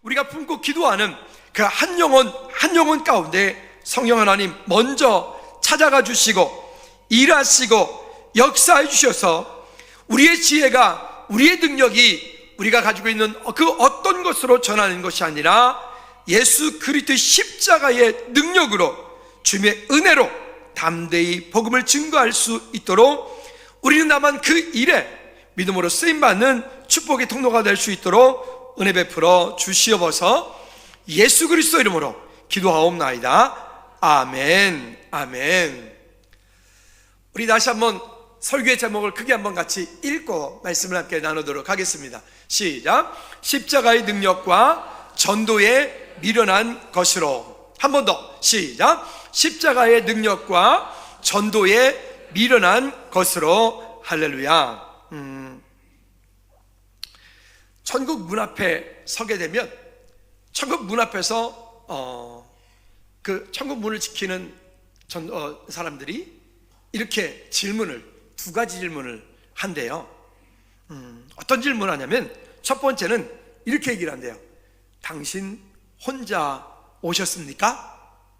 우리가 품고 기도하는 그 한 영혼 가운데 성령 하나님 먼저 찾아가 주시고 일하시고 역사해 주셔서 우리의 지혜가, 우리의 능력이 우리가 가지고 있는 그 어떤 것으로 전하는 것이 아니라 예수 그리스도의 십자가의 능력으로, 주님의 은혜로 담대히 복음을 증거할 수 있도록 우리는 다만 그 일에 믿음으로 쓰임받는 축복의 통로가 될 수 있도록 은혜 베풀어 주시옵소서. 예수 그리스도 이름으로 기도하옵나이다. 아멘. 아멘. 우리 다시 한번 설교의 제목을 크게 한번 같이 읽고 말씀을 함께 나누도록 하겠습니다. 시작. 십자가의 능력과 전도에 미련한 것으로. 한 번 더. 시작. 십자가의 능력과 전도에 미련한 것으로. 할렐루야. 천국 문 앞에 서게 되면 천국 문 앞에서 그 천국 문을 지키는 사람들이 이렇게 두 가지 질문을 한대요. 어떤 질문을 하냐면 첫 번째는 이렇게 얘기를 한대요. 당신 혼자 오셨습니까?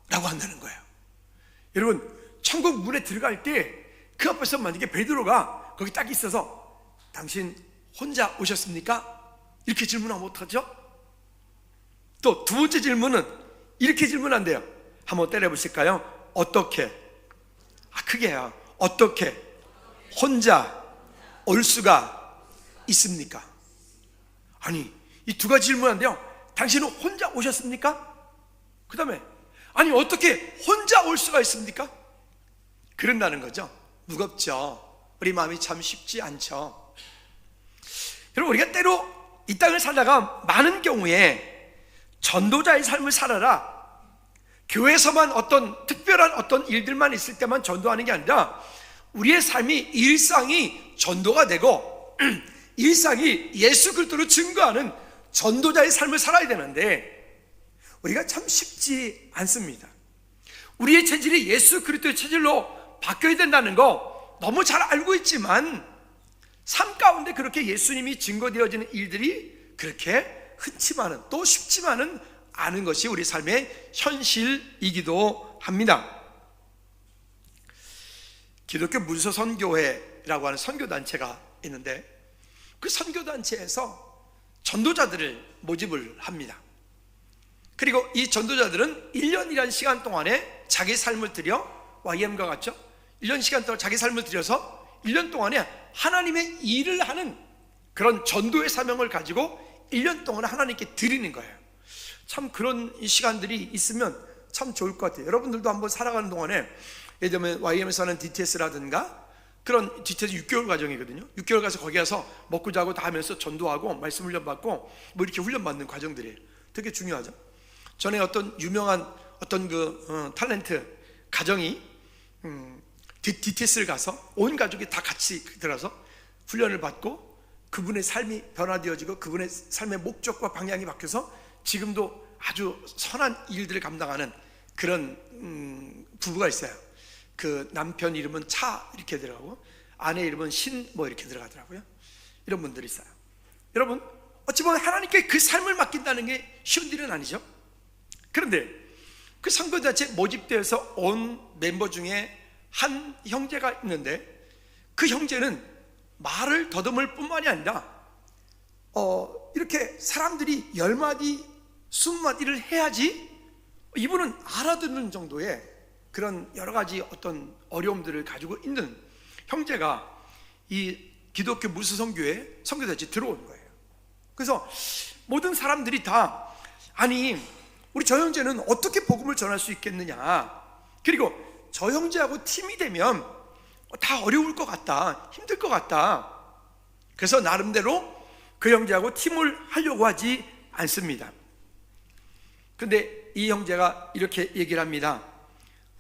라고 한다는 거예요. 여러분, 천국 문에 들어갈 때 그 앞에서 만약에 베드로가 거기 딱 있어서 당신 혼자 오셨습니까? 이렇게 질문하면 어떡하죠? 또 두 번째 질문은 이렇게 질문한대요. 한번 때려보실까요? 어떻게? 크게 해요. 어떻게 혼자 올 수가 있습니까? 아니, 이 두 가지 질문한데요. 당신은 혼자 오셨습니까? 그 다음에 아니 어떻게 혼자 올 수가 있습니까? 그런다는 거죠. 무겁죠. 우리 마음이 참 쉽지 않죠. 여러분, 우리가 때로 이 땅을 살다가 많은 경우에 전도자의 삶을 살아라, 교회에서만 어떤 특별한 어떤 일들만 있을 때만 전도하는 게 아니라 우리의 삶이, 일상이 전도가 되고 일상이 예수 그리스도로 증거하는 전도자의 삶을 살아야 되는데 우리가 참 쉽지 않습니다. 우리의 체질이 예수 그리스도의 체질로 바뀌어야 된다는 거 너무 잘 알고 있지만 삶 가운데 그렇게 예수님이 증거되어지는 일들이 그렇게 흔치만은, 또 쉽지만은 않은 것이 우리 삶의 현실이기도 합니다. 기독교 문서선교회라고 하는 선교단체가 있는데 그 선교단체에서 전도자들을 모집을 합니다. 그리고 이 전도자들은 1년이라는 시간 동안에 자기 삶을 들여, YM과 같죠? 1년 시간 동안 자기 삶을 들여서 1년 동안에 하나님의 일을 하는 그런 전도의 사명을 가지고 1년 동안 하나님께 드리는 거예요. 참 그런 시간들이 있으면 참 좋을 것 같아요. 여러분들도 한번 살아가는 동안에 예를 들면 YM에서 하는 DTS라든가 그런 DTS 6개월 과정이거든요. 6개월 가서 거기 가서 먹고 자고 다 하면서 전도하고 말씀 훈련 받고 뭐 이렇게 훈련 받는 과정들이에요. 되게 중요하죠. 전에 어떤 유명한 어떤 탤런트 가정이 DTS를 가서 온 가족이 다 같이 들어서 훈련을 받고 그분의 삶이 변화되어지고 그분의 삶의 목적과 방향이 바뀌어서 지금도 아주 선한 일들을 감당하는 그런 부부가 있어요. 그 남편 이름은 차 이렇게 들어가고 아내 이름은 신 뭐 이렇게 들어가더라고요. 이런 분들이 있어요. 여러분, 어찌 보면 하나님께 그 삶을 맡긴다는 게 쉬운 일은 아니죠. 그런데 그 선교단체 모집되어서 온 멤버 중에 한 형제가 있는데 그 형제는 말을 더듬을 뿐만이 아니라 이렇게 사람들이 10마디 20마디를 해야지 이분은 알아듣는 정도의 그런 여러 가지 어떤 어려움들을 가지고 있는 형제가 이 기독교 무수선교회 선교단체에 들어온 거예요. 그래서 모든 사람들이 다 아니 우리 저 형제는 어떻게 복음을 전할 수 있겠느냐, 그리고 저 형제하고 팀이 되면 다 어려울 것 같다, 힘들 것 같다. 그래서 나름대로 그 형제하고 팀을 하려고 하지 않습니다. 근데 이 형제가 이렇게 얘기를 합니다.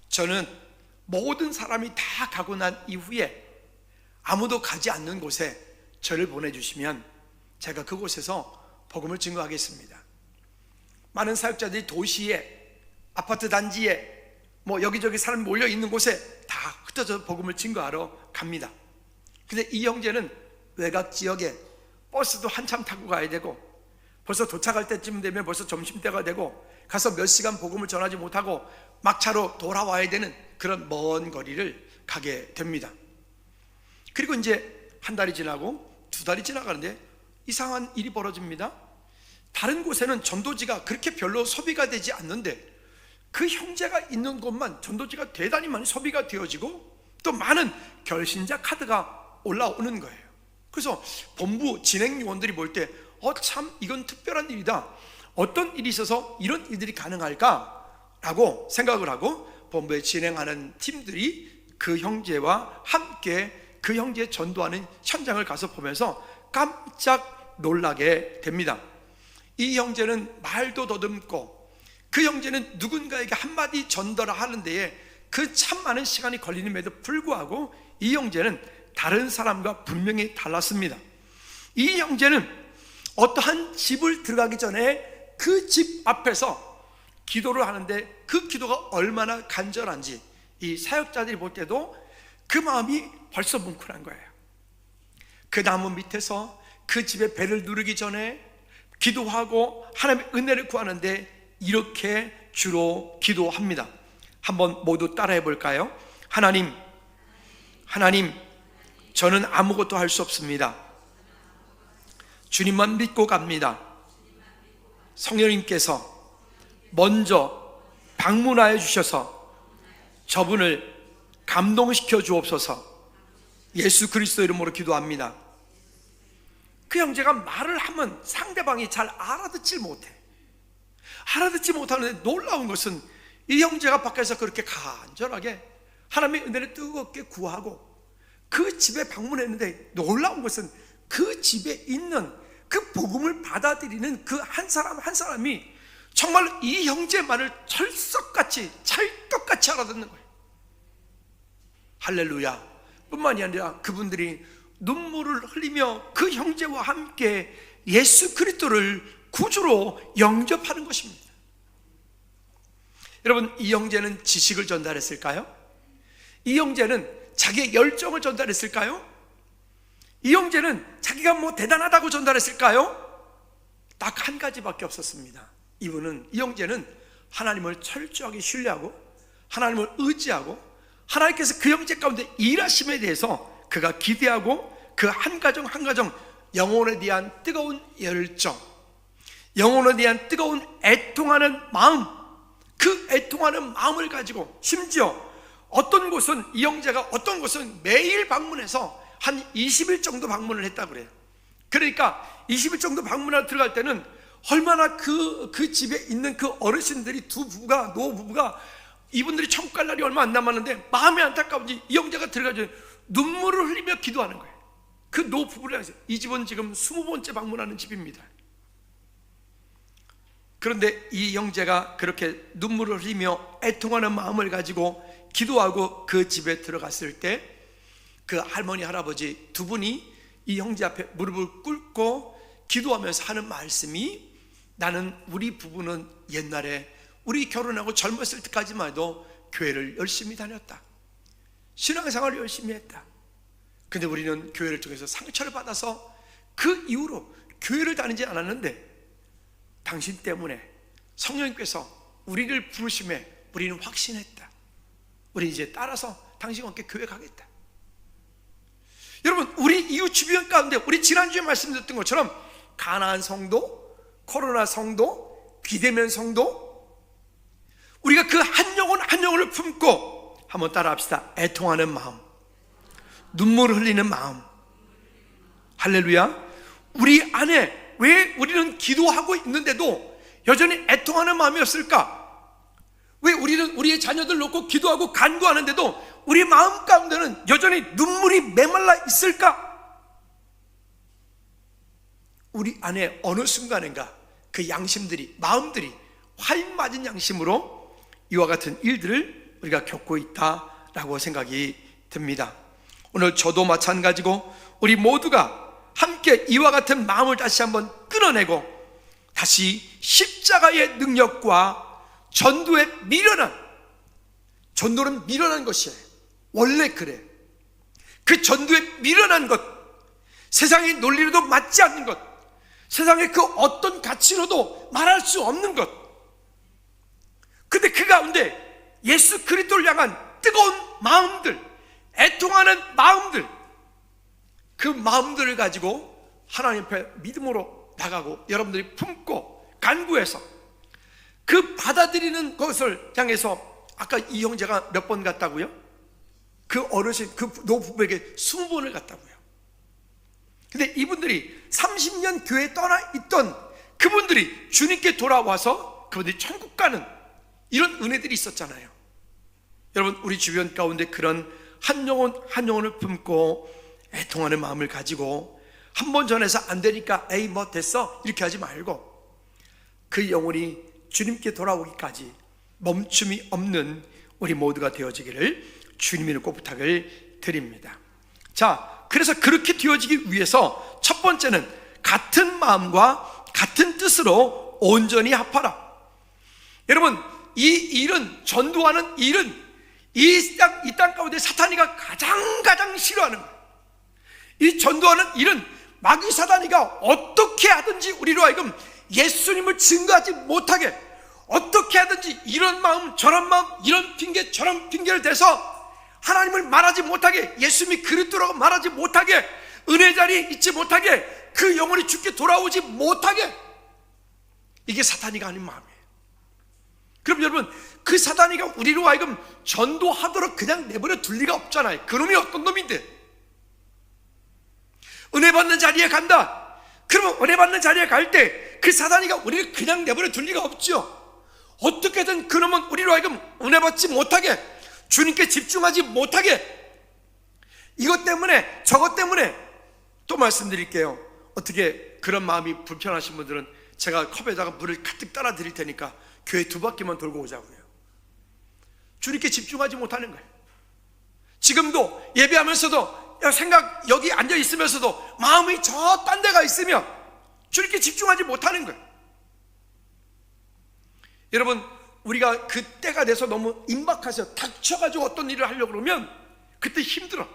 저는 모든 사람이 다 가고 난 이후에 아무도 가지 않는 곳에 저를 보내주시면 제가 그곳에서 복음을 증거하겠습니다. 많은 사역자들이 도시에, 아파트 단지에, 뭐 여기저기 사람이 몰려 있는 곳에 다 흩어져 복음을 증거하러 갑니다. 근데 이 형제는 외곽 지역에 버스도 한참 타고 가야 되고 벌써 도착할 때쯤 되면 벌써 점심때가 되고 가서 몇 시간 복음을 전하지 못하고 막차로 돌아와야 되는 그런 먼 거리를 가게 됩니다. 그리고 이제 한 달이 지나고 두 달이 지나가는데 이상한 일이 벌어집니다. 다른 곳에는 전도지가 그렇게 별로 소비가 되지 않는데 그 형제가 있는 곳만 전도지가 대단히 많이 소비가 되어지고 또 많은 결신자 카드가 올라오는 거예요. 그래서 본부 진행 요원들이 볼 때 참 이건 특별한 일이다, 어떤 일이 있어서 이런 일들이 가능할까 라고 생각을 하고 본부에 진행하는 팀들이 그 형제와 함께 그 형제 전도하는 현장을 가서 보면서 깜짝 놀라게 됩니다. 이 형제는 말도 더듬고 그 형제는 누군가에게 한마디 전달을 하는 데에 그 참 많은 시간이 걸리는데도 불구하고 이 형제는 다른 사람과 분명히 달랐습니다. 이 형제는 어떠한 집을 들어가기 전에 그 집 앞에서 기도를 하는데 그 기도가 얼마나 간절한지 이 사역자들이 볼 때도 그 마음이 벌써 뭉클한 거예요. 그 나무 밑에서 그 집의 배를 누르기 전에 기도하고 하나님의 은혜를 구하는데 이렇게 주로 기도합니다. 한번 모두 따라해 볼까요? 하나님, 저는 아무것도 할 수 없습니다. 주님만 믿고 갑니다. 성령님께서 먼저 방문하여 주셔서 저분을 감동시켜 주옵소서. 예수 그리스도 이름으로 기도합니다. 그 형제가 말을 하면 상대방이 잘 알아듣질 못해. 알아듣지 못하는데 놀라운 것은 이 형제가 밖에서 그렇게 간절하게 하나님의 은혜를 뜨겁게 구하고 그 집에 방문했는데 놀라운 것은 그 집에 있는 그 복음을 받아들이는 그 한 사람 한 사람이 정말 이 형제 말을 철석같이 찰떡같이 알아듣는 거예요. 할렐루야. 뿐만이 아니라 그분들이 눈물을 흘리며 그 형제와 함께 예수 그리스도를 구주로 영접하는 것입니다. 여러분, 이 형제는 지식을 전달했을까요? 이 형제는 자기의 열정을 전달했을까요? 이 형제는 자기가 뭐 대단하다고 전달했을까요? 딱 한 가지밖에 없었습니다. 이 형제는 하나님을 철저하게 신뢰하고 하나님을 의지하고 하나님께서 그 형제 가운데 일하심에 대해서 그가 기대하고 그 한 가정 한 가정 영혼에 대한 뜨거운 열정, 영혼에 대한 뜨거운 애통하는 마음, 그 애통하는 마음을 가지고 심지어 어떤 곳은 이 형제가 어떤 곳은 매일 방문해서 한 20일 정도 방문을 했다고 그래요. 그러니까 20일 정도 방문하러 들어갈 때는 얼마나 그 집에 있는 그 어르신들이 노부부가 이분들이 천국 갈 날이 얼마 안 남았는데 마음이 안타까운지 이 형제가 들어가서 눈물을 흘리며 기도하는 거예요. 그 노부부를 향해서. 이 집은 지금 20번째 방문하는 집입니다. 그런데 이 형제가 그렇게 눈물을 흘리며 애통하는 마음을 가지고 기도하고 그 집에 들어갔을 때 그 할머니 할아버지 두 분이 이 형제 앞에 무릎을 꿇고 기도하면서 하는 말씀이, 나는 우리 부부는 옛날에 우리 결혼하고 젊었을 때까지만 해도 교회를 열심히 다녔다. 신앙생활을 열심히 했다. 근데 우리는 교회를 통해서 상처를 받아서 그 이후로 교회를 다니지 않았는데 당신 때문에 성령님께서 우리를 부르심에 우리는 확신했다. 우리 이제 따라서 당신과 함께 교회 가겠다. 여러분, 우리 이웃 주변 가운데 우리 지난주에 말씀드렸던 것처럼 가나안 성도, 코로나 성도, 비대면 성도, 우리가 그 한 영혼 한 영혼을 품고 한번 따라 합시다. 애통하는 마음, 눈물을 흘리는 마음. 할렐루야. 우리 안에 왜 우리는 기도하고 있는데도 여전히 애통하는 마음이 없을까? 왜 우리는 우리의 자녀들 놓고 기도하고 간구하는데도 우리 마음 가운데는 여전히 눈물이 메말라 있을까? 우리 안에 어느 순간인가 그 양심들이, 마음들이 화인 맞은 양심으로 이와 같은 일들을 우리가 겪고 있다라고 생각이 듭니다. 오늘 저도 마찬가지고 우리 모두가 함께 이와 같은 마음을 다시 한번 끌어내고 다시 십자가의 능력과 전도의 미련한, 전도는 미련한 것이에요. 원래 그래. 그 전도의 미련한 것, 세상의 논리로도 맞지 않는 것, 세상의 그 어떤 가치로도 말할 수 없는 것. 근데 그 가운데 예수 그리스도를 향한 뜨거운 마음들, 애통하는 마음들, 그 마음들을 가지고 하나님 앞에 믿음으로 나가고 여러분들이 품고 간구해서 그 받아들이는 것을 향해서 아까 이 형제가 몇 번 갔다고요? 그 어르신, 그 노부부에게 20번을 갔다고요. 근데 이분들이 30년 교회에 떠나 있던 그분들이 주님께 돌아와서 그분들이 천국 가는 이런 은혜들이 있었잖아요. 여러분, 우리 주변 가운데 그런 한 영혼 한 영혼을 품고 애통하는 마음을 가지고 한 번 전해서 안 되니까 에이 뭐 됐어 이렇게 하지 말고 그 영혼이 주님께 돌아오기까지 멈춤이 없는 우리 모두가 되어지기를 주님의 꼭 부탁을 드립니다. 자, 그래서 그렇게 되어지기 위해서 첫 번째는 같은 마음과 같은 뜻으로 온전히 합하라. 여러분, 이 일은, 전도하는 일은 이 땅 가운데 사탄이가 가장 싫어하는 거예요. 이 전도하는 일은 마귀 사단이가 어떻게 하든지 우리로 하여금 예수님을 증거하지 못하게, 어떻게 하든지 이런 마음 저런 마음, 이런 핑계 저런 핑계를 대서 하나님을 말하지 못하게, 예수님이 그리스도라고 말하지 못하게, 은혜 자리에 있지 못하게, 그 영혼이 죽게 돌아오지 못하게, 이게 사탄이가 아닌 마음이에요. 그럼 여러분, 그 사단이가 우리로 하여금 전도하도록 그냥 내버려 둘 리가 없잖아요. 그놈이 어떤 놈인데? 은혜 받는 자리에 간다. 그러면 은혜 받는 자리에 갈 때 그 사단이가 우리를 그냥 내버려 둘 리가 없죠. 어떻게든 그놈은 우리로 하여금 은혜 받지 못하게, 주님께 집중하지 못하게, 이것 때문에 저것 때문에. 또 말씀드릴게요. 어떻게 그런 마음이 불편하신 분들은 제가 컵에다가 물을 가득 따라 드릴 테니까 교회 2바퀴만 돌고 오자고요. 주님께 집중하지 못하는 거예요. 지금도 예배하면서도 생각 여기 앉아 있으면서도 마음이 저 딴 데가 있으면 주님께 집중하지 못하는 거예요. 여러분, 우리가 그 때가 돼서 너무 임박해서 닥쳐가지고 어떤 일을 하려고 그러면 그때 힘들어.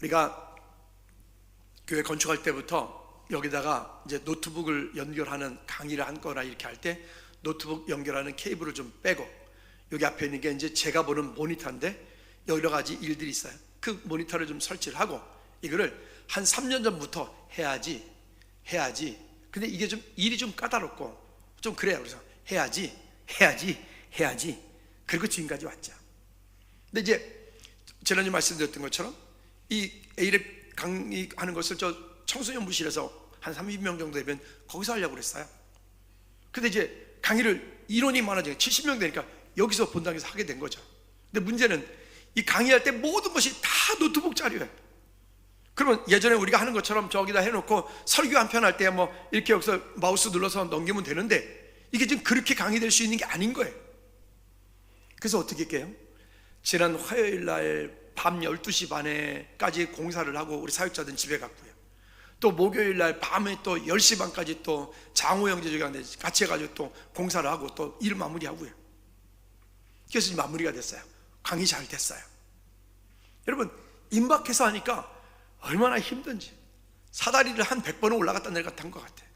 우리가 교회 건축할 때부터 여기다가 이제 노트북을 연결하는 강의를 한 거나 이렇게 할 때 노트북 연결하는 케이블을 좀 빼고 여기 앞에 있는 게 이제 제가 보는 모니터인데 여러 가지 일들이 있어요. 그 모니터를 좀 설치를 하고 이거를 한 3년 전부터 해야지. 근데 이게 좀 일이 좀 까다롭고 좀 그래요. 그래서 해야지. 그리고 지금까지 왔죠. 근데 이제 지난주 말씀드렸던 것처럼 이 A랩 강의하는 것을 저 청소년부실에서 한 30명 정도 되면 거기서 하려고 그랬어요. 근데 이제 강의를 인원이 많아지니까 70명 되니까 여기서 본당에서 하게 된 거죠. 근데 문제는 이 강의할 때 모든 것이 다 노트북 자료예요. 그러면 예전에 우리가 하는 것처럼 저기다 해놓고 설교 한 편 할 때 뭐 이렇게 여기서 마우스 눌러서 넘기면 되는데 이게 지금 그렇게 강의될 수 있는 게 아닌 거예요. 그래서 어떻게 할게요? 지난 화요일 날 밤 12시 반에까지 공사를 하고 우리 사역자들은 집에 갔고요. 또 목요일 날 밤에 또 10시 반까지 또 장호 형제 저기 같이 해가지고 또 공사를 하고 또 일 마무리하고요. 그래서 마무리가 됐어요. 강의 잘 됐어요. 여러분, 임박해서 하니까 얼마나 힘든지 사다리를 한 100번은 올라갔다 내려갔다 한 것 같아요.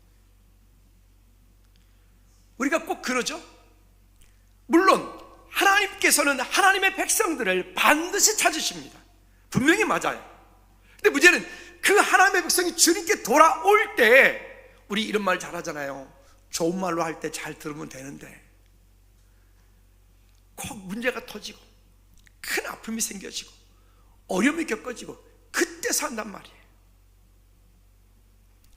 우리가 꼭 그러죠. 물론 하나님께서는 하나님의 백성들을 반드시 찾으십니다. 분명히 맞아요. 근데 문제는 그 하나님의 백성이 주님께 돌아올 때 우리 이런 말 잘하잖아요. 좋은 말로 할 때 잘 들으면 되는데 꼭 문제가 터지고 큰 아픔이 생겨지고 어려움이 겪어지고 그때 산단 말이에요.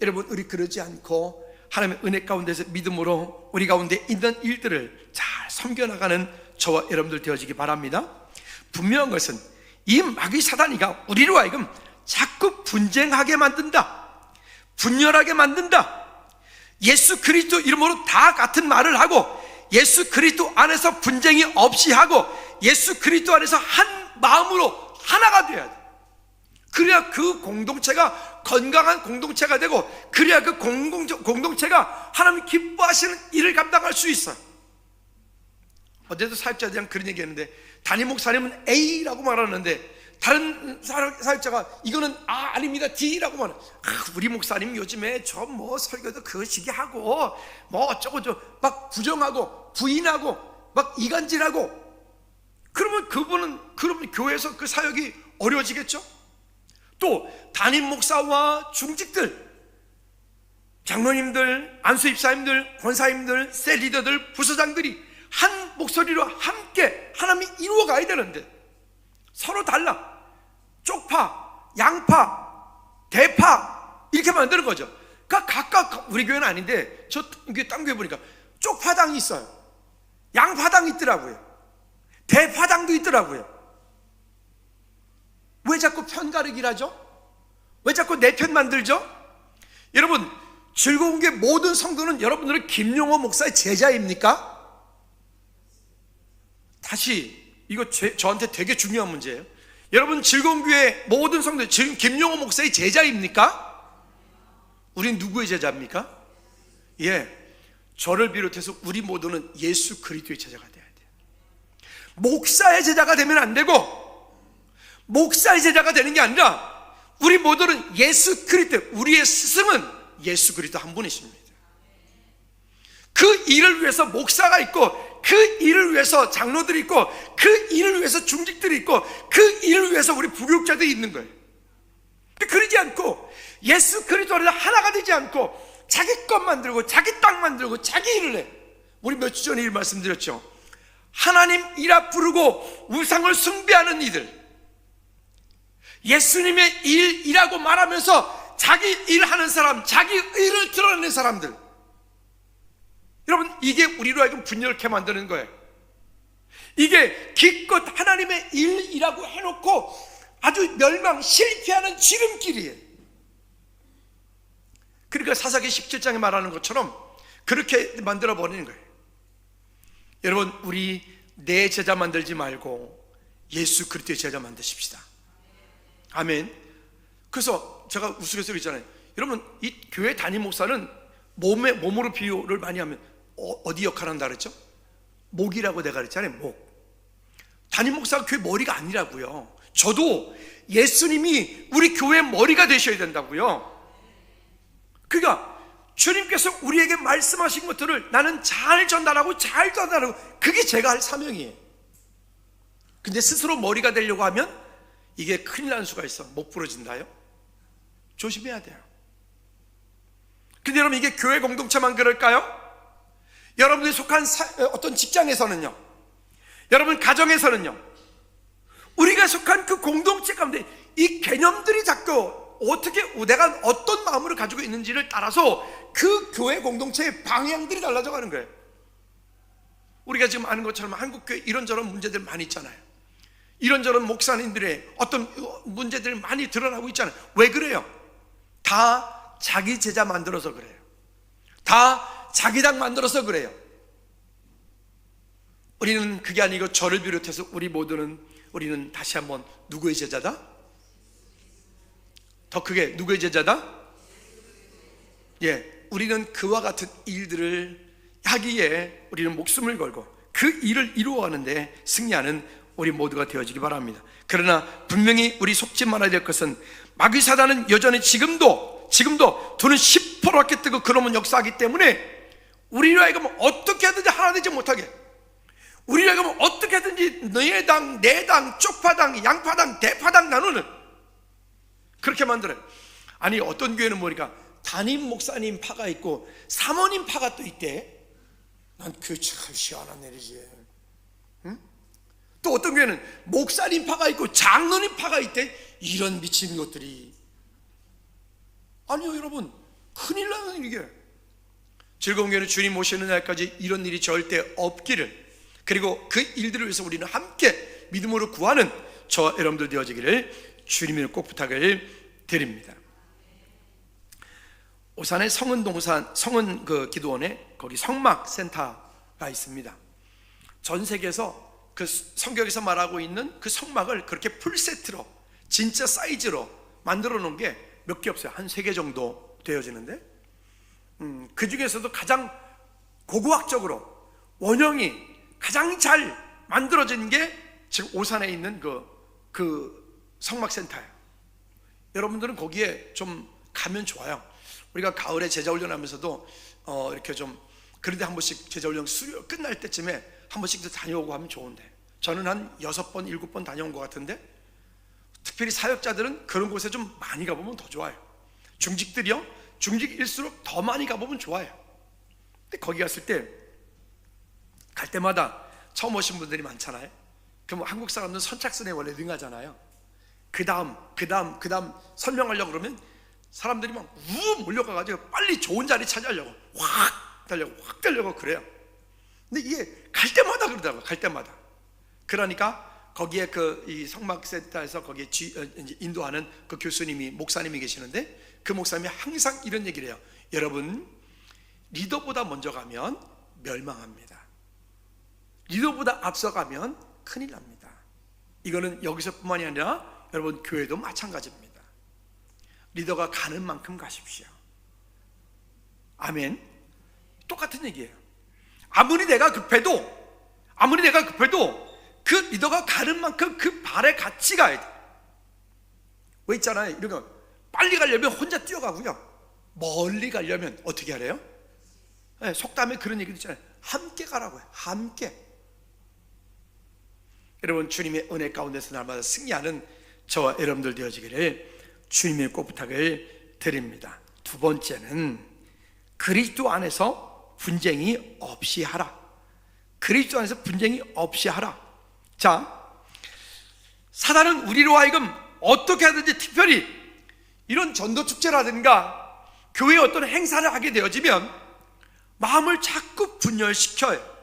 여러분, 우리 그러지 않고 하나님의 은혜 가운데서 믿음으로 우리 가운데 있는 일들을 잘 섬겨나가는 저와 여러분들 되어지기 바랍니다. 분명한 것은 이 마귀 사단이가 우리로 하여금 자꾸 분쟁하게 만든다, 분열하게 만든다. 예수 그리스도 이름으로 다 같은 말을 하고 예수 그리스도 안에서 분쟁이 없이 하고 예수 그리스도 안에서 한 마음으로 하나가 돼야 돼. 그래야 그 공동체가 건강한 공동체가 되고 그래야 그 공동체가 하나님 기뻐하시는 일을 감당할 수 있어요. 어제도 사역자들이랑 그런 얘기 했는데 담임 목사님은 A라고 말하는데 다른 사역자가 이거는 아닙니다 D라고 말해. 우리 목사님 요즘에 저 뭐 설교도 그거시기 하고 뭐 어쩌고 막 부정하고 부인하고 막 이간질하고, 그러면 그러면 교회에서 그 사역이 어려워지겠죠. 또 담임 목사와 중직들, 장로님들, 안수입사님들, 권사님들, 셀리더들, 부서장들이 한 목소리로 함께 하나님이 이루어 가야 되는데 서로 달라. 쪽파, 양파, 대파 이렇게 만드는 거죠. 그러니까 각각, 우리 교회는 아닌데 저 딴 교회 보니까 쪽파당이 있어요, 양파당이 있더라고요, 대파당도 있더라고요. 왜 자꾸 편가르기를 하죠? 왜 자꾸 내 편 만들죠? 여러분, 즐거운 게 모든 성도는 여러분들은 김용호 목사의 제자입니까? 다시, 이거 저한테 되게 중요한 문제예요. 여러분, 즐거운 교회 모든 성도 지금 김용호 목사의 제자입니까? 우린 누구의 제자입니까? 예, 저를 비롯해서 우리 모두는 예수 그리스도의 제자가 돼야 돼요. 목사의 제자가 되면 안 되고, 목사의 제자가 되는 게 아니라 우리 모두는 예수 그리스도, 우리의 스승은 예수 그리스도 한 분이십니다. 그 일을 위해서 목사가 있고, 그 일을 위해서 장로들이 있고, 그 일을 위해서 중직들이 있고, 그 일을 위해서 우리 부교육자들이 있는 거예요. 그러지 않고 예수 그리스도를 하나가 되지 않고 자기 것 만들고 자기 땅 만들고 자기 일을 해. 우리 몇 주 전에 일 말씀드렸죠. 하나님 이라 부르고 우상을 숭배하는 이들, 예수님의 일이라고 말하면서 자기 일하는 사람, 자기 일을 드러내는 사람들, 여러분, 이게 우리로 하여금 분열케 만드는 거예요. 이게 기껏 하나님의 일이라고 해놓고 아주 실패하는 지름길이에요. 그러니까 사사기 17장에 말하는 것처럼 그렇게 만들어버리는 거예요. 여러분, 우리 내 제자 만들지 말고 예수 그리스도의 제자 만드십시다. 아멘. 그래서 제가 우스갯소리 있잖아요. 여러분, 이 교회 담임 목사는 몸으로 비유를 많이 하면 어디 역할을 한다 그랬죠? 목이라고 내가 그랬잖아요. 목. 담임 목사가 교회 머리가 아니라고요. 저도 예수님이 우리 교회의 머리가 되셔야 된다고요. 그러니까 주님께서 우리에게 말씀하신 것들을 나는 잘 전달하고 그게 제가 할 사명이에요. 근데 스스로 머리가 되려고 하면 이게 큰일 날 수가 있어. 목 부러진다요. 조심해야 돼요. 근데 여러분, 이게 교회 공동체만 그럴까요? 여러분들이 속한 어떤 직장에서는요, 여러분 가정에서는요, 우리가 속한 그 공동체 가운데 이 개념들이 자꾸 어떻게, 내가 어떤 마음을 가지고 있는지를 따라서 그 교회 공동체의 방향들이 달라져 가는 거예요. 우리가 지금 아는 것처럼 한국교회 이런저런 문제들 많이 있잖아요. 이런저런 목사님들의 어떤 문제들이 많이 드러나고 있잖아요. 왜 그래요? 다 자기 제자 만들어서 그래요. 다 자기 당 만들어서 그래요. 우리는 그게 아니고 저를 비롯해서 우리는 다시 한번 누구의 제자다? 더 크게 누구의 제자다? 예, 우리는 그와 같은 일들을 하기에 우리는 목숨을 걸고 그 일을 이루어가는데 승리하는 우리 모두가 되어지기 바랍니다. 그러나 분명히 우리 속지 말아야 될 것은 마귀 사단은 여전히 지금도 돈은 시퍼렇게 뜨고 그놈은 역사하기 때문에 우리로 하여금 어떻게 하든지 하나 되지 못하게, 우리로 하여금 어떻게 하든지 너의 당, 내 당, 쪽파당, 양파당, 대파당 나누는 그렇게 만들어요. 아니, 어떤 교회는 뭐니까 담임 목사님 파가 있고 사모님 파가 또 있대. 난 그 참 시원한 일이지. 응? 또 어떤 교회는 목사님 파가 있고 장로님 파가 있대. 이런 미친 것들이. 아니요, 여러분, 큰일 나는 일이에요. 즐거운 교회는 주님 모시는 날까지 이런 일이 절대 없기를, 그리고 그 일들을 위해서 우리는 함께 믿음으로 구하는 저 여러분들 되어지기를 주님을 꼭 부탁을 드립니다. 오산의 성은 그 기도원에 거기 성막 센터가 있습니다. 전 세계에서 그 성경에서 말하고 있는 그 성막을 그렇게 풀세트로 진짜 사이즈로 만들어 놓은 게 몇 개 없어요. 한 3개 정도 되어지는데, 그 중에서도 가장 고고학적으로 원형이 가장 잘 만들어진 게 지금 오산에 있는 그 성막센터예요. 여러분들은 거기에 좀 가면 좋아요. 우리가 가을에 제자훈련하면서도 이렇게 좀 그런데 한 번씩 제자훈련 수료 끝날 때쯤에 한 번씩 더 다녀오고 하면 좋은데, 저는 한 6번, 7번 다녀온 것 같은데, 특별히 사역자들은 그런 곳에 좀 많이 가보면 더 좋아요. 중직들이요, 중직일수록 더 많이 가보면 좋아요. 근데 거기 갔을 때 갈 때마다 처음 오신 분들이 많잖아요. 그럼 한국 사람들은 선착순에 원래 능하잖아요. 그 다음 설명하려고 그러면 사람들이 막 몰려가가지고 빨리 좋은 자리 차지하려고 확 달려고 그래요. 근데 이게 갈 때마다 그러더라고요. 갈 때마다. 그러니까 거기에 이 성막센터에서 거기에 인도하는 그 교수님이, 목사님이 계시는데, 그 목사님이 항상 이런 얘기를 해요. 여러분, 리더보다 먼저 가면 멸망합니다. 리더보다 앞서가면 큰일 납니다. 이거는 여기서뿐만이 아니라 여러분 교회도 마찬가지입니다. 리더가 가는 만큼 가십시오. 아멘. 똑같은 얘기예요. 아무리 내가 급해도 그 리더가 가는 만큼 그 발에 같이 가야 돼. 왜 있잖아요, 이런 거 빨리 가려면 혼자 뛰어가고요, 멀리 가려면 어떻게 하래요? 네, 속담에 그런 얘기도 있잖아요. 함께 가라고요. 함께. 여러분, 주님의 은혜 가운데서 날마다 승리하는 저와 여러분들 되어지기를 주님의 꼭 부탁을 드립니다. 두 번째는 그리스도 안에서 분쟁이 없이 하라. 그리스도 안에서 분쟁이 없이 하라. 자, 사단은 우리로 하여금 어떻게 하든지, 특별히 이런 전도축제라든가 교회의 어떤 행사를 하게 되어지면 마음을 자꾸 분열시켜요.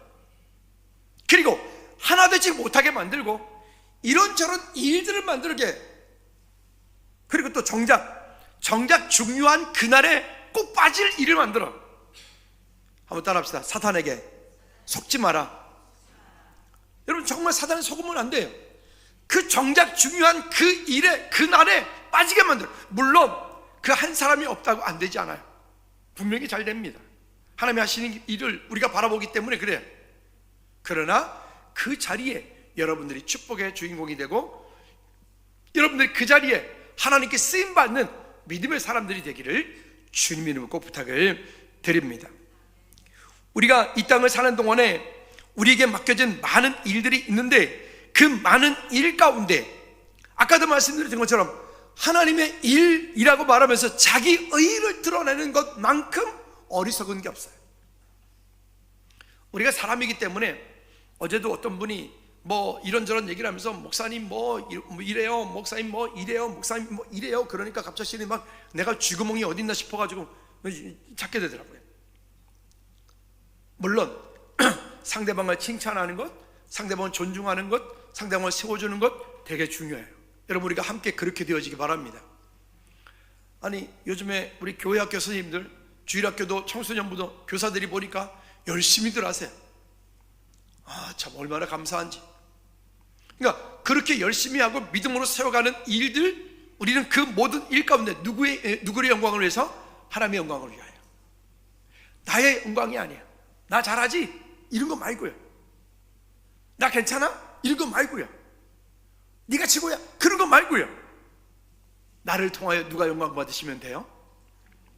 그리고 하나 되지 못하게 만들고 이런저런 일들을 만들게, 그리고 또 정작 중요한 그날에 꼭 빠질 일을 만들어. 한번 따라합시다. 사탄에게 속지 마라. 여러분, 정말 사단에 속으면 안 돼요. 그 정작 중요한 그 일에, 그날에 빠지게 만들어. 물론 그 한 사람이 없다고 안 되지 않아요. 분명히 잘 됩니다. 하나님이 하시는 일을 우리가 바라보기 때문에 그래요. 그러나 그 자리에 여러분들이 축복의 주인공이 되고, 여러분들이 그 자리에 하나님께 쓰임받는 믿음의 사람들이 되기를 주님 이름으로 꼭 부탁을 드립니다. 우리가 이 땅을 사는 동안에 우리에게 맡겨진 많은 일들이 있는데, 그 많은 일 가운데 아까도 말씀드린 것처럼 하나님의 일이라고 말하면서 자기 의를 드러내는 것만큼 어리석은 게 없어요. 우리가 사람이기 때문에, 어제도 어떤 분이 뭐 이런저런 얘기를 하면서 목사님 뭐 이래요, 목사님 뭐 이래요, 목사님 뭐 이래요. 그러니까 갑자기 막 내가 쥐구멍이 어딨나 싶어가지고 찾게 되더라고요. 물론 상대방을 칭찬하는 것, 상대방을 존중하는 것, 상대방을 세워주는 것 되게 중요해요. 여러분, 우리가 함께 그렇게 되어지기 바랍니다. 아니, 요즘에 우리 교회학교 선생님들, 주일학교도 청소년부도 교사들이 보니까 열심히들 하세요. 참 얼마나 감사한지. 그러니까 그렇게 열심히 하고 믿음으로 세워가는 일들, 우리는 그 모든 일 가운데 누구의 영광을 위해서? 하나님의 영광을 위하여. 나의 영광이 아니야. 나 잘하지? 이런 거 말고요. 나 괜찮아? 이런 거 말고요. 네가 최고야? 그런 거 말고요. 나를 통하여 누가 영광 받으시면 돼요?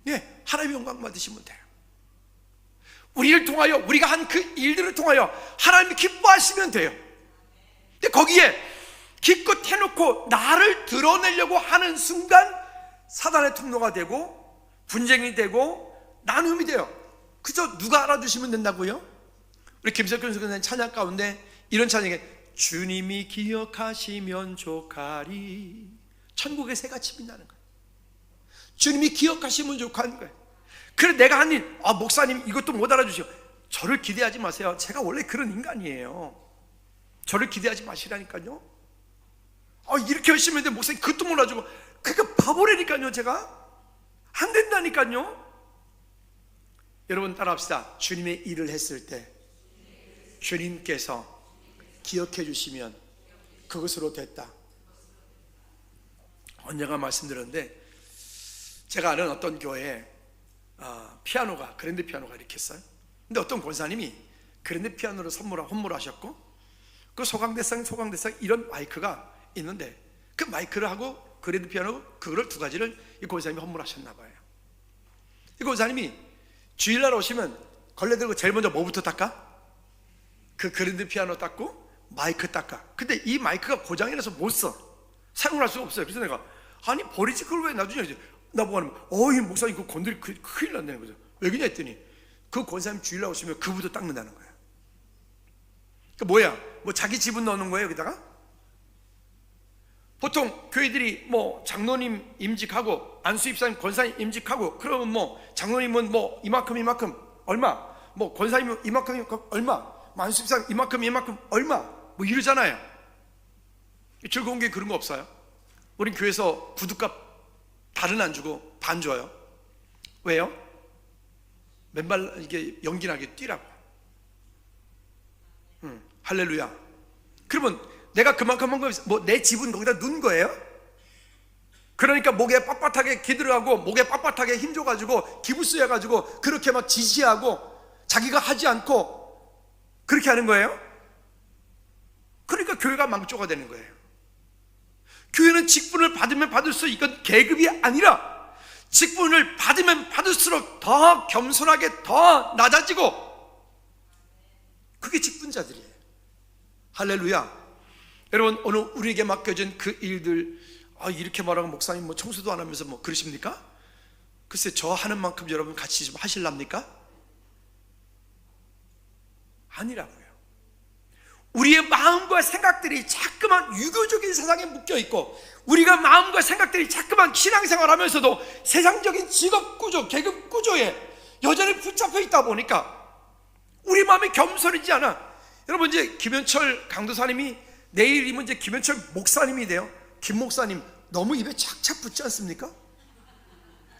네, 하나님의 영광 받으시면 돼요. 우리를 통하여, 우리가 한 그 일들을 통하여 하나님이 기뻐하시면 돼요. 근데 거기에 기껏 해놓고 나를 드러내려고 하는 순간 사단의 통로가 되고 분쟁이 되고 나눔이 돼요. 그저 누가 알아두시면 된다고요? 우리 김석균 선생님 찬양 가운데 이런 찬양이, 주님이 기억하시면 족하리. 천국의 새같이 빛나는 거예요. 주님이 기억하시면 족하는 거예요. 그래, 내가 한 일, 목사님 이것도 못 알아주시오. 저를 기대하지 마세요. 제가 원래 그런 인간이에요. 저를 기대하지 마시라니까요. 이렇게 열심히 했는데 목사님 그것도 몰라주고, 그러니까 바보라니까요. 제가 안 된다니까요. 여러분 따라합시다. 주님의 일을 했을 때 주님께서 기억해 주시면 그것으로 됐다. 언젠가 말씀드렸는데, 제가 아는 어떤 교회에 피아노가, 그랜드 피아노가 이렇게 있어요. 근데 어떤 권사님이 그랜드 피아노를 선물하셨고, 그 소강대상 이런 마이크가 있는데, 그 마이크를 하고 그랜드 피아노 그거를 두 가지를 이 권사님이 헌물하셨나 봐요. 이 권사님이 주일날 오시면 걸레 들고 제일 먼저 뭐부터 닦아? 그 그랜드 피아노 닦고 마이크 닦아. 근데 이 마이크가 고장이라서 못 써. 사용을 할 수가 없어요. 그래서 내가 아니 버리지 그걸 왜 놔두냐. 나보고 하면 이 목사님 그거 건드리 큰일 난다는 거죠. 왜 그러냐 했더니 그 권사님 주일날 오시면 그부터 닦는다는 거야. 그 뭐야? 뭐 자기 지분 넣는 거예요 여기다가? 보통 교회들이 뭐 장로님 임직하고 안수입사님 권사님 임직하고 그러면 뭐 장로님은 뭐 이만큼 얼마, 뭐 권사님은 이만큼 얼마, 안수입사님 이만큼 얼마 뭐 이러잖아요. 즐거운 게 그런 거 없어요? 우린 교회에서 구두값 다른 안 주고 반 줘요. 왜요? 맨발 이게 연기나게 뛰라고. 할렐루야. 그러면 내가 그만큼 한 거면 뭐 내 집은 거기다 넣은 거예요? 그러니까 목에 빳빳하게 기들어가고 목에 빳빳하게 힘줘가지고 기부스여가지고 그렇게 막 지시하고 자기가 하지 않고 그렇게 하는 거예요? 그러니까 교회가 망조가 되는 거예요. 교회는 직분을 받으면 받을수록 이건 계급이 아니라 직분을 받으면 받을수록 더 겸손하게 더 낮아지고 그게 직분자들이에요. 할렐루야. 여러분 오늘 우리에게 맡겨진 그 일들 이렇게 말하고 목사님 뭐 청소도 안 하면서 뭐 그러십니까? 글쎄 저 하는 만큼 여러분 같이 좀 하실랍니까? 아니라고요. 우리의 마음과 생각들이 자꾸만 유교적인 세상에 묶여있고 우리가 마음과 생각들이 자꾸만 신앙생활 하면서도 세상적인 직업구조, 계급구조에 여전히 붙잡혀 있다 보니까 우리 마음이 겸손하지 않아. 여러분 이제 김현철 강도사님이 내일이면 이제 김현철 목사님이 돼요. 김 목사님 너무 입에 착착 붙지 않습니까?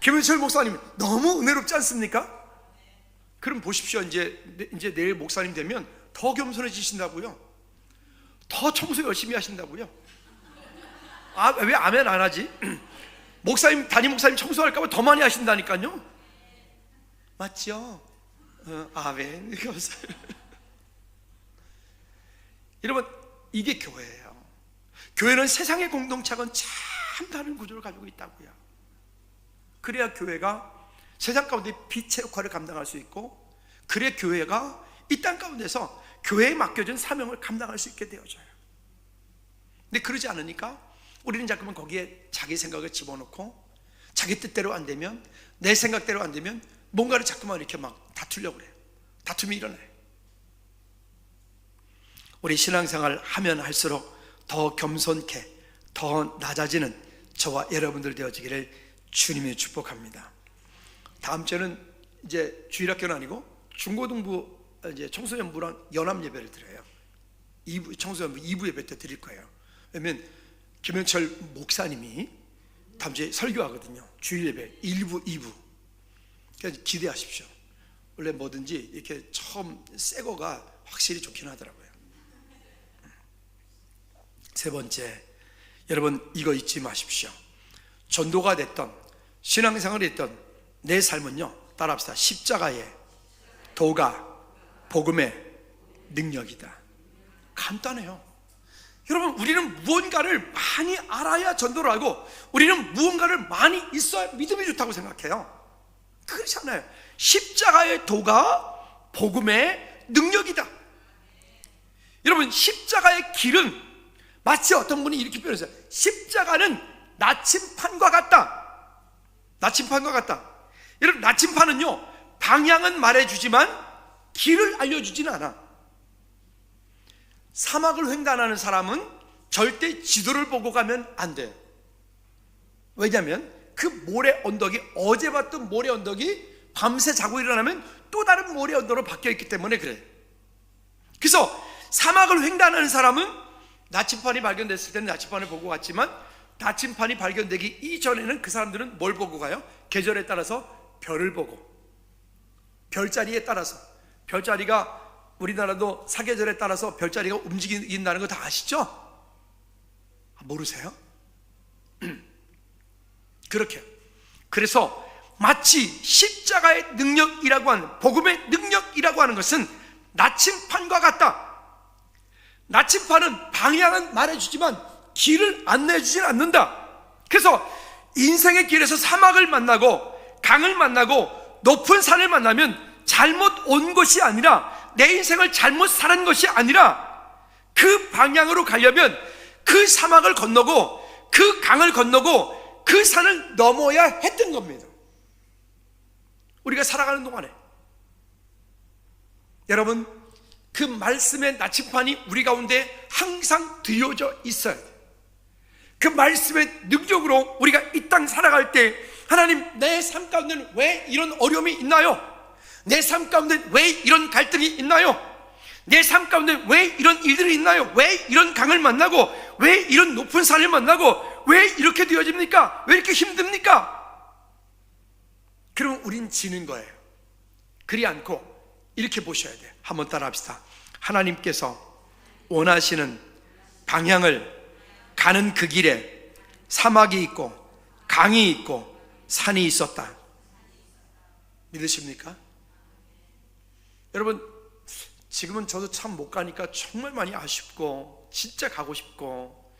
김현철 목사님 너무 은혜롭지 않습니까? 그럼 보십시오. 이제 내일 목사님 되면 더 겸손해지신다고요. 더 청소 열심히 하신다고요. 왜 아멘 안 하지? 목사님, 담임 목사님 청소할까 봐 더 많이 하신다니까요. 맞죠? 아멘. 여러분 이게 교회예요. 교회는 세상의 공동체하고는 참 다른 구조를 가지고 있다고요. 그래야 교회가 세상 가운데 빛의 역할을 감당할 수 있고 그래야 교회가 이 땅 가운데서 교회에 맡겨진 사명을 감당할 수 있게 되어져요. 근데 그러지 않으니까 우리는 자꾸만 거기에 자기 생각을 집어넣고 자기 뜻대로 안 되면 내 생각대로 안 되면 뭔가를 자꾸만 이렇게 막 다투려고 그래요. 다툼이 일어나요. 우리 신앙생활 하면 할수록 더 겸손케 더 낮아지는 저와 여러분들 되어지기를 주님이 축복합니다. 다음 주에는 이제 주일학교는 아니고 중고등부 이제 청소년부랑 연합 예배를 드려요. 2부, 청소년부 2부 예배 때 드릴 거예요. 왜냐면 김현철 목사님이 다음 주에 설교하거든요. 주일 예배 1부, 2부. 그러니까 기대하십시오. 원래 뭐든지 이렇게 처음 새 거가 확실히 좋긴 하더라고요. 세 번째, 여러분 이거 잊지 마십시오. 전도가 됐던 신앙생활이 됐던 내 삶은요, 따라합시다. 십자가의 도가 복음의 능력이다. 간단해요. 여러분 우리는 무언가를 많이 알아야 전도를 하고 우리는 무언가를 많이 있어야 믿음이 좋다고 생각해요. 그렇지 않아요. 십자가의 도가 복음의 능력이다. 여러분 십자가의 길은 마치 어떤 분이 이렇게 표현했어요. 십자가는 나침판과 같다. 나침판과 같다. 여러분 나침판은요 방향은 말해주지만 길을 알려주지는 않아. 사막을 횡단하는 사람은 절대 지도를 보고 가면 안 돼요. 왜냐하면 그 모래 언덕이 어제 봤던 모래 언덕이 밤새 자고 일어나면 또 다른 모래 언덕으로 바뀌어있기 때문에 그래요. 그래서 사막을 횡단하는 사람은 나침판이 발견됐을 때는 나침판을 보고 갔지만 나침판이 발견되기 이전에는 그 사람들은 뭘 보고 가요? 계절에 따라서 별을 보고, 별자리에 따라서, 별자리가 우리나라도 사계절에 따라서 별자리가 움직인다는 거 다 아시죠? 모르세요? 그렇게. 그래서 마치 십자가의 능력이라고 하는, 복음의 능력이라고 하는 것은 나침판과 같다. 나침판은 방향은 말해주지만 길을 안내해 주진 않는다. 그래서 인생의 길에서 사막을 만나고 강을 만나고 높은 산을 만나면 잘못 온 것이 아니라, 내 인생을 잘못 살은 것이 아니라, 그 방향으로 가려면 그 사막을 건너고 그 강을 건너고 그 산을 넘어야 했던 겁니다. 우리가 살아가는 동안에 여러분, 그 말씀의 나침판이 우리 가운데 항상 드어져 있어야 돼요. 그 말씀의 능력으로 우리가 이 땅 살아갈 때, 하나님, 내 삶 가운데는 왜 이런 어려움이 있나요? 내 삶 가운데 왜 이런 갈등이 있나요? 내 삶 가운데 왜 이런 일들이 있나요? 왜 이런 강을 만나고, 왜 이런 높은 산을 만나고, 왜 이렇게 되어집니까? 왜 이렇게 힘듭니까? 그러면 우린 지는 거예요. 그리 않고 이렇게 보셔야 돼요. 한번 따라 합시다. 하나님께서 원하시는 방향을 가는 그 길에 사막이 있고 강이 있고 산이 있었다. 믿으십니까? 여러분, 지금은 저도 참 못 가니까 정말 많이 아쉽고 진짜 가고 싶고,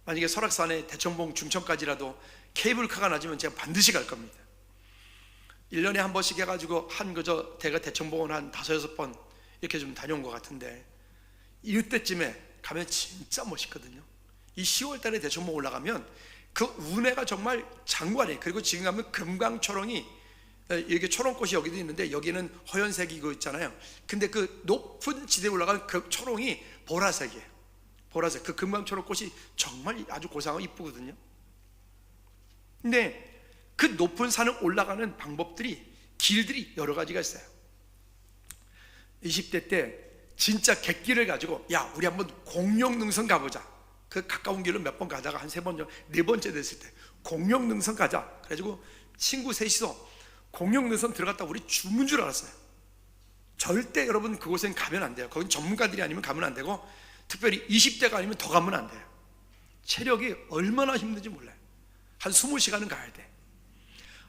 만약에 설악산에 대청봉 중천까지라도 케이블카가 낮으면 제가 반드시 갈 겁니다. 1년에 한 번씩 해가지고 제가 대청봉은 한 5-6번 이렇게 좀 다녀온 것 같은데, 이때쯤에 가면 진짜 멋있거든요. 이 10월 달에 대청봉 올라가면 그 운해가 정말 장관이에요. 그리고 지금 가면 금강초롱이, 이게 초롱꽃이 여기도 있는데 여기는 허연색이고 있잖아요. 근데 그 높은 지대에 올라가는 그 초롱이 보라색이에요. 보라색. 그 금강초롱꽃이 정말 아주 고상하고 이쁘거든요. 근데 그 높은 산을 올라가는 방법들이, 길들이 여러 가지가 있어요. 20대 때 진짜 객길을 가지고, 야, 우리 한번 공룡능선 가보자. 그 가까운 길로 몇 번 가다가 한 3번 정도, 4번째 됐을 때 공룡능선 가자. 그래가지고 친구 셋이서 공룡능선 들어갔다 우리 죽는 줄 알았어요. 절대 여러분 그곳엔 가면 안 돼요. 거긴 전문가들이 아니면 가면 안 되고, 특별히 20대가 아니면 더 가면 안 돼요. 체력이 얼마나 힘든지 몰라요. 한 20시간은 가야 돼.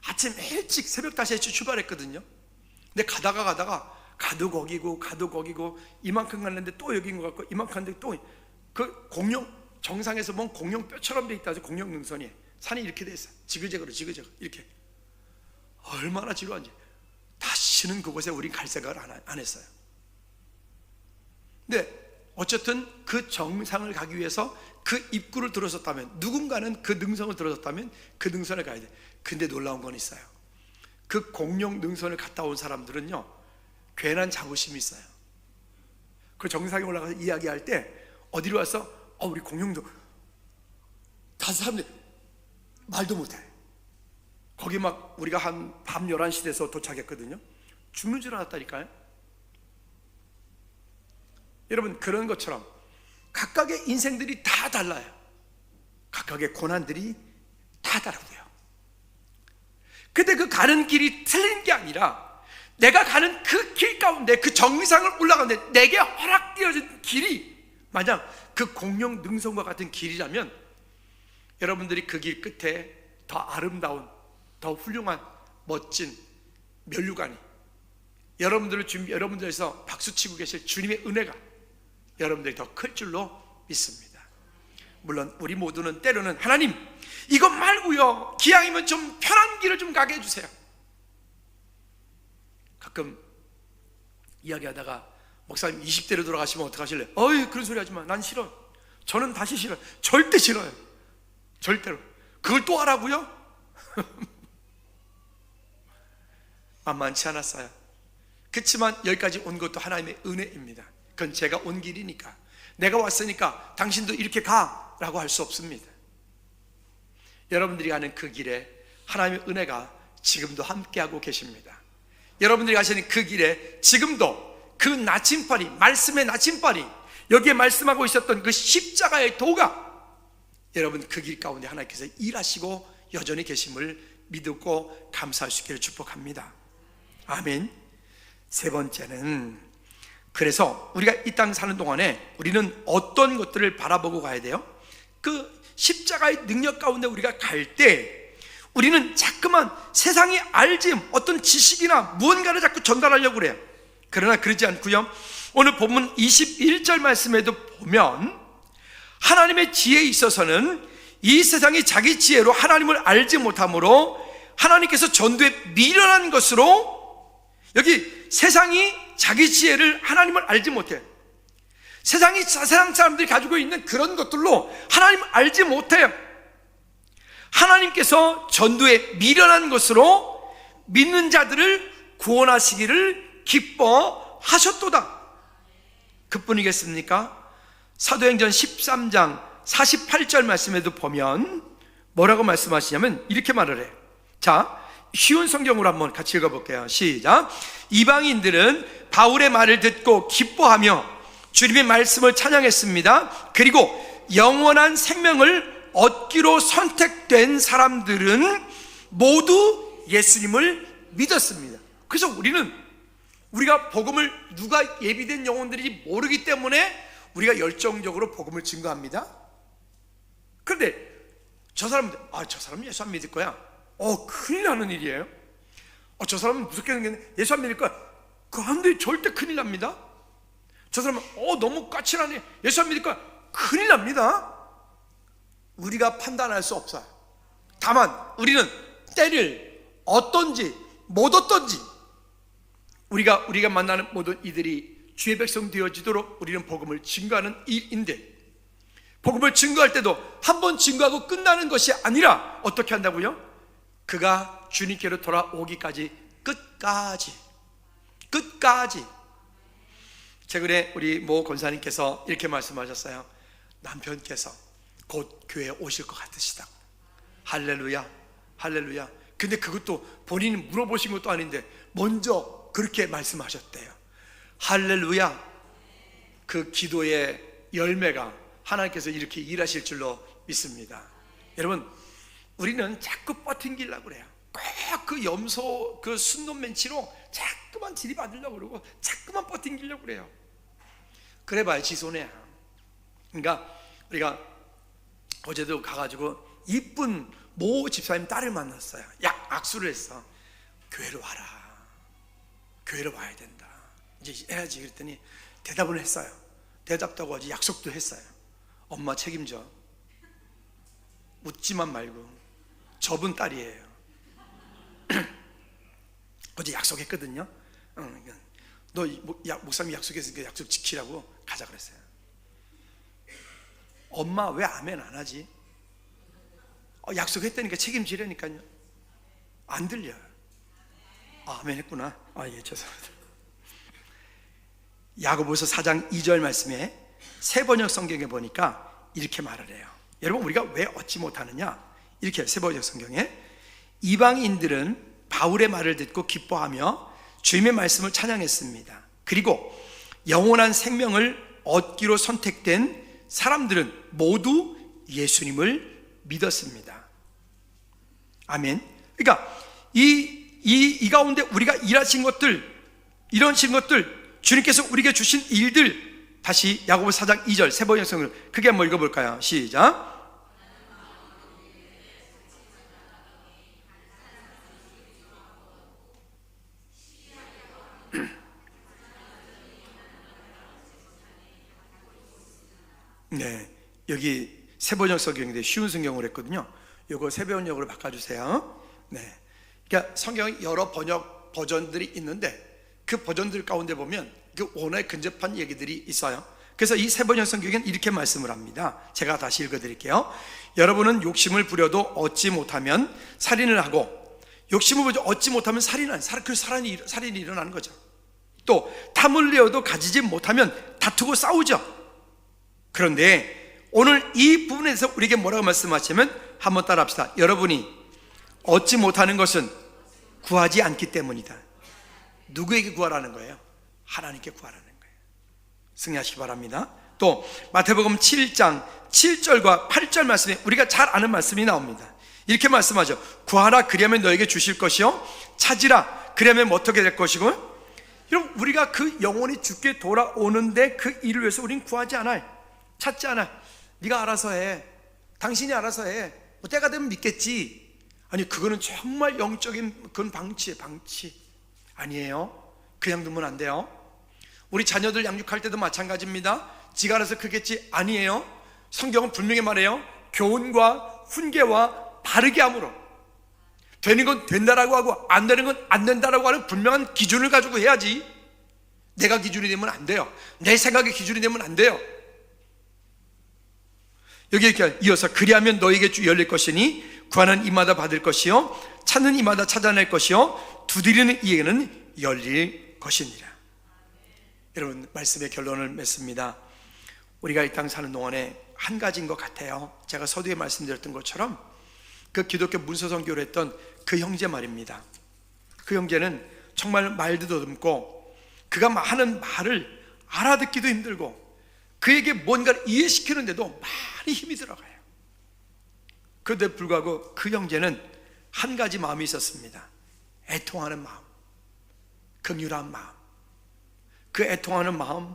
아침 일찍 새벽 5시에 출발했거든요. 근데 가다가 가도 거기고 이만큼 갔는데 또 여기인 것 같고, 이만큼 갔는데 또 그 공룡 정상에서 본 공룡 뼈처럼 돼 있다. 공룡 능선이 산이 이렇게 돼 있어요. 지그재그로 이렇게. 얼마나 지루한지. 다시는 그곳에 우리 갈 생각을 안 했어요. 근데 어쨌든 그 정상을 가기 위해서 그 입구를 들어섰다면, 누군가는 그 능선을 들어섰다면 그 능선에 가야 돼. 근데 놀라운 건 있어요. 그 공룡 능선을 갔다 온 사람들은요, 괜한 자부심이 있어요. 그 정상에 올라가서 이야기할 때, 어디로 왔어? 우리 공룡도. 다섯 사람들 말도 못해. 거기 막 우리가 한 밤 11시 돼서 도착했거든요. 죽는 줄 알았다니까요. 여러분, 그런 것처럼 각각의 인생들이 다 달라요. 각각의 고난들이 다 다르고요. 근데 그 가는 길이 틀린 게 아니라, 내가 가는 그 길 가운데, 그 정상을 올라가는데 내게 허락되어진 길이 만약 그 공룡 능선과 같은 길이라면, 여러분들이 그 길 끝에 더 아름다운, 더 훌륭한, 멋진 면류관이, 여러분들에서 박수치고 계실 주님의 은혜가 여러분들이 더 클 줄로 믿습니다. 물론 우리 모두는 때로는, 하나님, 이것 말고요, 기왕이면 좀 편한 길을 좀 가게 해주세요. 가끔 이야기하다가, 목사님 20대로 돌아가시면 어떡하실래요? 그런 소리 하지 마. 난 싫어. 저는 다시 싫어요. 절대 싫어요. 절대로. 그걸 또 하라고요? 만만치 않았어요. 그렇지만 여기까지 온 것도 하나님의 은혜입니다. 그건 제가 온 길이니까, 내가 왔으니까 당신도 이렇게 가라고 할 수 없습니다. 여러분들이 가는 그 길에 하나님의 은혜가 지금도 함께하고 계십니다. 여러분들이 가시는 그 길에 지금도 그 나침판이, 말씀의 나침판이, 여기에 말씀하고 있었던 그 십자가의 도가, 여러분 그 길 가운데 하나님께서 일하시고 여전히 계심을 믿고 감사할 수 있기를 축복합니다. 아멘. 세 번째는, 그래서 우리가 이 땅 사는 동안에 우리는 어떤 것들을 바라보고 가야 돼요? 그 십자가의 능력 가운데 우리가 갈 때, 우리는 자꾸만 세상이 알지 어떤 지식이나 무언가를 자꾸 전달하려고 그래요. 그러나 그러지 않고요, 오늘 본문 21절 말씀에도 보면 하나님의 지혜에 있어서는 이 세상이 자기 지혜로 하나님을 알지 못하므로 하나님께서 전도에 미련한 것으로, 여기 세상이 자기 지혜를 하나님을 알지 못해. 세상 사람들이 가지고 있는 그런 것들로 하나님을 알지 못해요. 하나님께서 전도에 미련한 것으로 믿는 자들을 구원하시기를 기뻐하셨도다. 그뿐이겠습니까? 사도행전 13장 48절 말씀에도 보면 뭐라고 말씀하시냐면 이렇게 말을 해요. 자, 쉬운 성경으로 한번 같이 읽어볼게요. 시작. 이방인들은 바울의 말을 듣고 기뻐하며 주님의 말씀을 찬양했습니다. 그리고 영원한 생명을 얻기로 선택된 사람들은 모두 예수님을 믿었습니다. 그래서 우리가 복음을, 누가 예비된 영혼들인지 모르기 때문에 우리가 열정적으로 복음을 증거합니다. 그런데 저 사람은 예수 안 믿을 거야. 큰일 나는 일이에요. 저 사람은 무섭게 생겼네. 예수 안 믿을 거야. 그런데 절대 큰일 납니다. 저 사람은 너무 까칠하네. 예수 안 믿을 거야. 큰일 납니다. 우리가 판단할 수 없어요. 다만 우리는 때를 어떤지 못 어떤지, 우리가 만나는 모든 이들이 주의 백성 되어지도록 우리는 복음을 증거하는 일인데, 복음을 증거할 때도 한 번 증거하고 끝나는 것이 아니라 어떻게 한다고요? 그가 주님께로 돌아오기까지 끝까지. 최근에 우리 모 권사님께서 이렇게 말씀하셨어요. 남편께서 곧 교회에 오실 것 같으시다. 할렐루야, 할렐루야. 근데 그것도 본인이 물어보신 것도 아닌데 먼저 그렇게 말씀하셨대요. 할렐루야. 그 기도의 열매가 하나님께서 이렇게 일하실 줄로 믿습니다. 여러분, 우리는 자꾸 버팅기려고 그래요. 꼭 그 염소, 그 순놈맨치로 자꾸만 들이받으려고 그러고 자꾸만 버팅기려고 그래요. 그래봐야 지 손해야. 그러니까 우리가 어제도 가가지고 이쁜 모 집사님 딸을 만났어요. 악수를 했어. 교회로 와라. 교회로 와야 된다. 이제 해야지. 그랬더니 대답을 했어요. 대답도 하고 약속도 했어요. 엄마 책임져. 웃지만 말고. 저분 딸이에요. 어제 약속했거든요. 너 목사님이 약속했으니까 약속 지키라고 가자 그랬어요. 엄마 왜 아멘 안 하지? 약속했다니까 책임지려니까요. 안 들려요. 아멘 했구나. 예, 죄송합니다. 야고보서 4장 2절 말씀에 새번역 성경에 보니까 이렇게 말을 해요. 여러분, 우리가 왜 얻지 못하느냐? 이렇게 새번역 성경에 이방인들은 바울의 말을 듣고 기뻐하며 주님의 말씀을 찬양했습니다. 그리고 영원한 생명을 얻기로 선택된 사람들은 모두 예수님을 믿었습니다. 아멘. 그러니까 이 가운데 우리가 일하신 것들, 이러신 것들, 주님께서 우리에게 주신 일들, 다시 야고보서 4장 2절 새번역 성경 크게 한번 읽어볼까요? 시작. 네, 여기 새번역 성경인데 쉬운 성경으로 했거든요. 이거 새번역으로 바꿔주세요. 네, 그러니까 성경 여러 번역 버전들이 있는데 그 버전들 가운데 보면 그 원어에 근접한 얘기들이 있어요. 그래서 이 새번역 성경은 이렇게 말씀을 합니다. 제가 다시 읽어드릴게요. 여러분은 욕심을 부려도 얻지 못하면 살인을 하고, 욕심을 부려 얻지 못하면 살인이 일어나는 거죠. 또 탐을 내어도 가지지 못하면 다투고 싸우죠. 그런데 오늘 이 부분에서 우리에게 뭐라고 말씀하시면 한번 따라합시다. 여러분이 얻지 못하는 것은 구하지 않기 때문이다. 누구에게 구하라는 거예요? 하나님께 구하라는 거예요. 승리하시기 바랍니다. 또 마태복음 7장 7절과 8절 말씀에 우리가 잘 아는 말씀이 나옵니다. 이렇게 말씀하죠. 구하라 그리하면 너에게 주실 것이요, 찾으라 그리하면 어떻게 될 것이고. 여러분, 우리가 그 영혼이 주께 돌아오는데 그 일을 위해서 우리는 구하지 않아요. 찾지 않아. 네가 알아서 해. 당신이 알아서 해. 때가 되면 믿겠지. 아니, 그거는 정말 영적인 그건 방치예요. 방치 아니에요. 그냥 두면 안 돼요. 우리 자녀들 양육할 때도 마찬가지입니다. 지가 알아서 크겠지. 아니에요. 성경은 분명히 말해요. 교훈과 훈계와 바르게 함으로. 되는 건 된다라고 하고 안 되는 건 안 된다라고 하는 분명한 기준을 가지고 해야지. 내가 기준이 되면 안 돼요. 내 생각이 기준이 되면 안 돼요. 여기 이렇게 이어서 그리하면 너에게 주 열릴 것이니 구하는 이마다 받을 것이요 찾는 이마다 찾아낼 것이요 두드리는 이에게는 열릴 것이니라. 여러분, 말씀의 결론을 맺습니다. 우리가 이 땅 사는 동안에 한 가지인 것 같아요. 제가 서두에 말씀드렸던 것처럼 그 기독교 문서선교를 했던 그 형제 말입니다. 그 형제는 정말 말도 더듬고 그가 하는 말을 알아듣기도 힘들고 그에게 뭔가를 이해시키는데도 많이 힘이 들어가요. 그런데 불구하고 그 형제는 한 가지 마음이 있었습니다. 애통하는 마음, 긍휼한 마음. 그 애통하는 마음,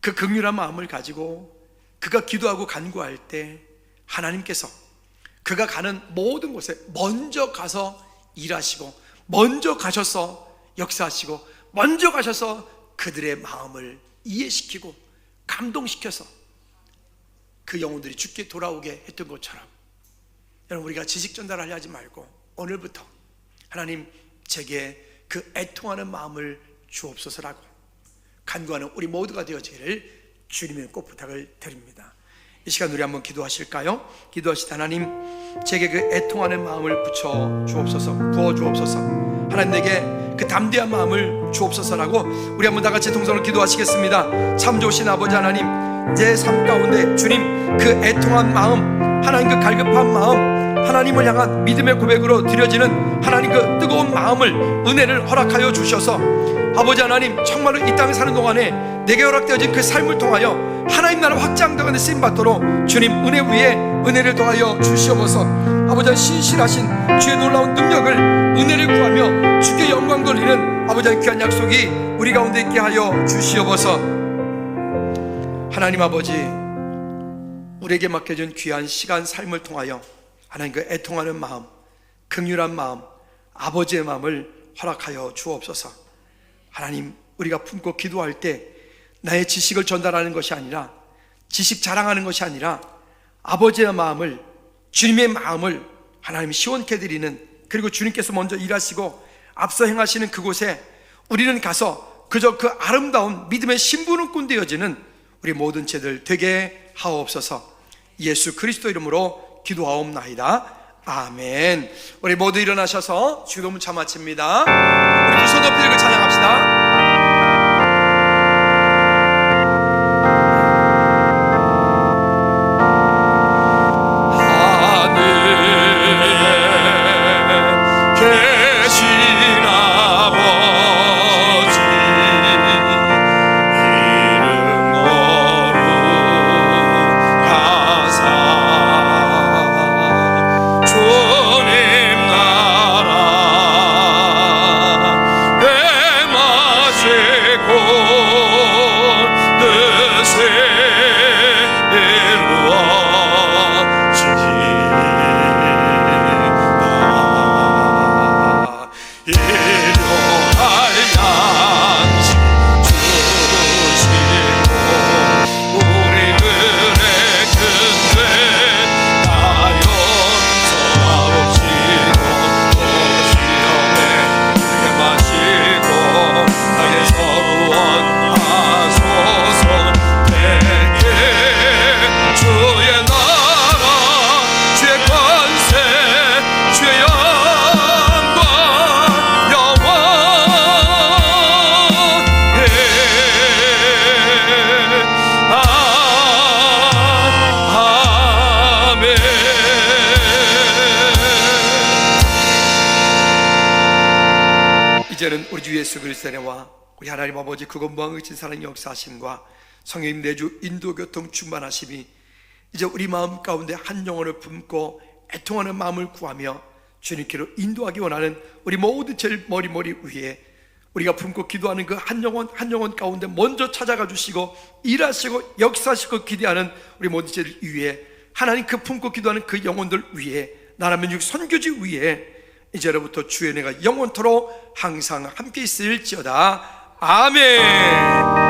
그 긍휼한 마음을 가지고 그가 기도하고 간구할 때 하나님께서 그가 가는 모든 곳에 먼저 가서 일하시고 먼저 가셔서 역사하시고 먼저 가셔서 그들의 마음을 이해시키고 감동시켜서 그 영혼들이 죽게 돌아오게 했던 것처럼, 여러분, 우리가 지식 전달하려 하지 말고 오늘부터 하나님, 제게 그 애통하는 마음을 주옵소서라고 간구하는 우리 모두가 되어지기를 주님의 꼭 부탁을 드립니다. 이 시간 우리 한번 기도하실까요? 기도하시다. 하나님, 제게 그 애통하는 마음을 부어 주옵소서. 하나님, 내게 그 담대한 마음을 주옵소서라고 우리 한번 다 같이 동성으로 기도하시겠습니다. 참 좋으신 아버지 하나님, 내 삶 가운데 주님 그 애통한 마음, 하나님 그 갈급한 마음, 하나님을 향한 믿음의 고백으로 드려지는 하나님 그 뜨거운 마음을, 은혜를 허락하여 주셔서 아버지 하나님, 정말로 이 땅에 사는 동안에 내게 허락되어진 그 삶을 통하여 하나님 나라 확장되는 데 쓰임받도록 주님 은혜 위에 은혜를 더하여 주시옵소서. 아버지, 신실하신 주의 놀라운 능력을, 은혜를 구하며 주께 영광 돌리는 아버지 귀한 약속이 우리 가운데 있게 하여 주시옵소서. 하나님 아버지, 우리에게 맡겨준 귀한 시간, 삶을 통하여 하나님 그 애통하는 마음, 긍휼한 마음, 아버지의 마음을 허락하여 주옵소서. 하나님, 우리가 품고 기도할 때 나의 지식을 전달하는 것이 아니라, 지식 자랑하는 것이 아니라 아버지의 마음을, 주님의 마음을 하나님 시원케 드리는, 그리고 주님께서 먼저 일하시고 앞서 행하시는 그곳에 우리는 가서 그저 그 아름다운 믿음의 신부름꾼 되어지는 우리 모든 죄들 되게 하옵소서. 예수 그리스도 이름으로 기도하옵나이다. 아멘. 우리 모두 일어나셔서 주기도문 차 마칩니다. 우리 두 손 높이 들고 찬양합시다. 이제는 우리 주 예수 그리스도의 은혜와 우리 하나님 아버지 그것 무한하신 사랑의 역사하심과 성령님 내주 인도교통 충만하심이 이제 우리 마음 가운데 한 영혼을 품고 애통하는 마음을 구하며 주님께로 인도하기 원하는 우리 모든 제일 머리 위에 우리가 품고 기도하는 그 한 영혼 한 영혼 가운데 먼저 찾아가 주시고 일하시고 역사하시고 기대하는 우리 모든 제일 위에 하나님 그 품고 기도하는 그 영혼들 위에 나라면 육 선교지 위에 이제로부터 주의 은혜가 영원토록 항상 함께 있을지어다. 아멘.